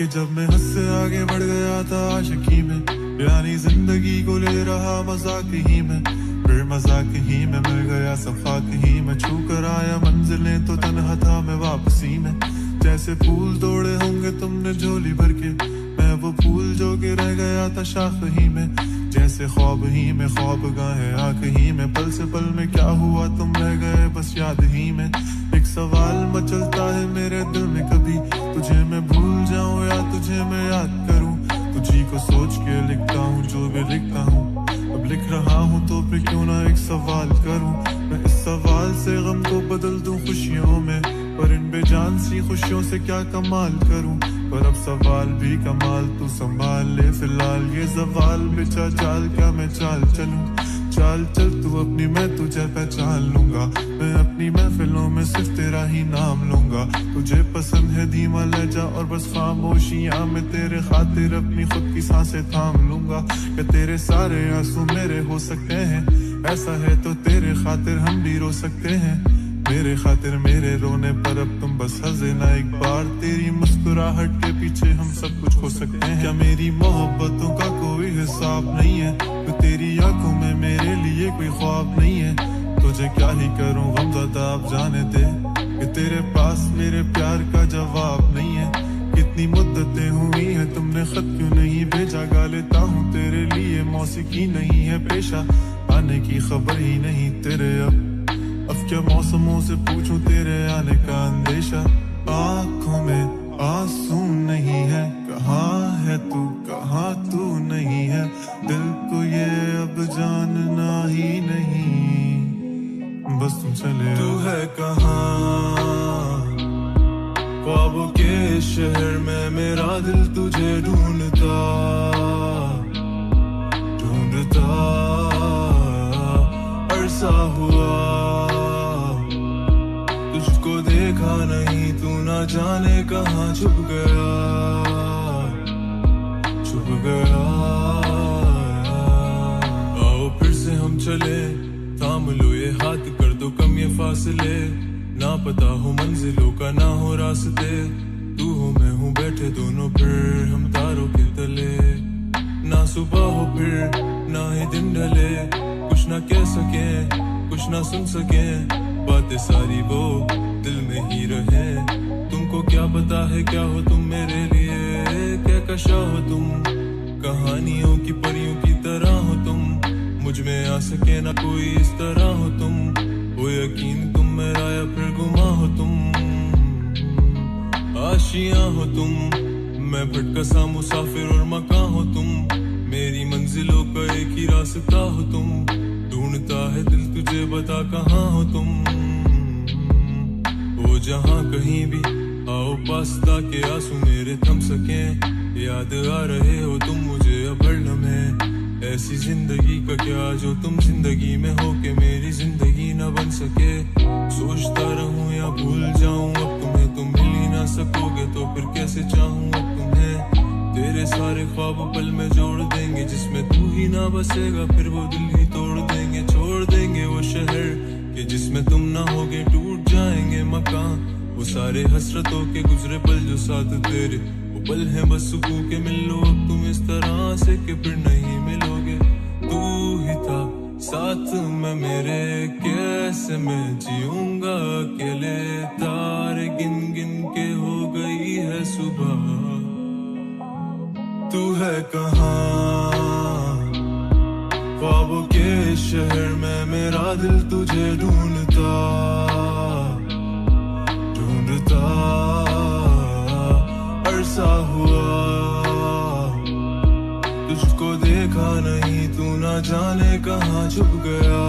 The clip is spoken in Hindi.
कि जब मैं हद से आगे बढ़ गया था आशिकी में, यानी जिंदगी को ले रहा मजाक ही में, फिर मजाक ही में मिल गया सफाक ही में, छू कर आया मंजिलें तो तन्हा था मैं वापसी में। जैसे फूल तोड़े होंगे तुमने झोली भर के, मैं वो फूल जो के रह गया था शाख ही में। जैसे ख्वाब ही में ख्वाब गाहे आंख ही में, पल से पल में क्या हुआ तुम रह गए बस याद ही में। एक सवाल मचलता है मेरे दिल में, कभी तुझे मैं भूल जाऊं या तुझे मैं याद करूं। तुझी को सोच के लिखता हूँ जो भी लिखता हूँ, अब लिख रहा हूँ तो फिर क्यों ना एक सवाल करूं। मैं इस सवाल से गम को बदल दूं खुशियों में, पर इन बेजान सी खुशियों से क्या कमाल करूं। पर अब सवाल भी कमाल तू संभाल ले फिलहाल, ये सवाल बिछा चाल क्या मैं चाल चलूं। चाल चल तू अपनी, मैं तुझे पहचान लूंगा, मैं अपनी महफिलों में सिर्फ तेरा ही नाम लूंगा। तुझे पसंद है धीमा लहजा और बस खामोशियां, मैं तेरे खातिर अपनी खुद की सांसें थाम लूंगा। क्या तेरे सारे आंसू मेरे हो सकते हैं, ऐसा है तो तेरे खातिर हम भी रो सकते हैं। मेरे खातिर मेरे रोने पर अब तुम बस हंसे ना एक बार, तेरी मुस्कुराहट के पीछे हम सब कुछ खो सकते हैं। क्या मेरी मोहब्बतों का कोई हिसाब नहीं है, तो तेरी आंखों में मेरे लिए कोई ख्वाब नहीं है। तुझे क्या ही करूं गमज़दा अब जाने दे, कि तेरे पास मेरे प्यार का जवाब नहीं है। कितनी मुद्दतें हुई हैं तुमने खत क्यों नहीं भेजा, गा लेता हूँ तेरे लिए मौसीकी नहीं है पेशा, आने की खबर ही नहीं तेरे। अब क्या मौसमों से पूछूं तेरे आने का अंदेशा, आंखों में आंसू नहीं है, कहाँ है तू कहाँ तू नहीं है। दिल को ये अब जानना ही नहीं, बस तुम चले। तू है कहाँ ख्वाबों के शहर में, मेरा दिल तुझे ढूंढता ढूंढता अरसा हुआ। तुझको देखा नहीं तू ना जाने कहाँ छुप गया छुप गया। आओ फिर से हम चले, थाम लो ये हाथ, कर दो कम ये फासले। ना पता हो मंजिलों का ना हो रास्ते, तू हो मैं हूँ बैठे दोनों फिर हम तारों के तले। ना सुबह हो फिर ना ही दिन ढले, कुछ ना कह सके कुछ ना सुन सके, बातें सारी वो दिल में ही रहे। तुमको क्या पता है क्या हो तुम मेरे लिए, क्या कशा हो तुम, कहानियों की परियों की तरह हो तुम। मुझ में आ सके ना कोई इस तरह हो तुम, वो यकीन तुम मेरा या फिर गुमा हो तुम। आशियां हो तुम, मैं भटका सा मुसाफिर और मकान हो तुम, मेरी मंजिलों का एक ही रास्ता हो तुम। ढूंढता है दिल तुझे बता कहाँ हो तुम, वो जहाँ कहीं भी आओ पास ताकि आंसू मेरे थम सके। याद आ रहे हो तुम मुझे अब हर लम्हे, ऐसी जिंदगी का क्या जो तुम जिंदगी में हो के मेरी जिंदगी न बन सके। सोचता रहूं या भूल जाऊं अब तुम्हें, तुम मिल ही ना सकोगे तो फिर कैसे चाहूं अब तुम्हें। तेरे सारे ख्वाब पल में जोड़ देंगे, जिसमें तू ही ना बसेगा फिर वो दिल ही तोड़ देंगे। छोड़ देंगे वो शहर कि जिसमें तुम ना होगे, टूट जाएंगे मकान वो सारे हसरतों के गुजरे पल जो साथ तेरे, वो पल हैं बस सुकून के। मिल लो अब तुम इस तरह से कि फिर नहीं मिलोगे। तू ही था साथ में मेरे, कैसे मैं जीऊंगा अकेले। तारे गिन गिन के हो गई है सुबह, तू है कहाँ ख्वाबों के शहर में, मेरा दिल तुझे ढूंढता ढूंढता अरसा हुआ। तुझको देखा नहीं तू ना जाने कहाँ छुप गया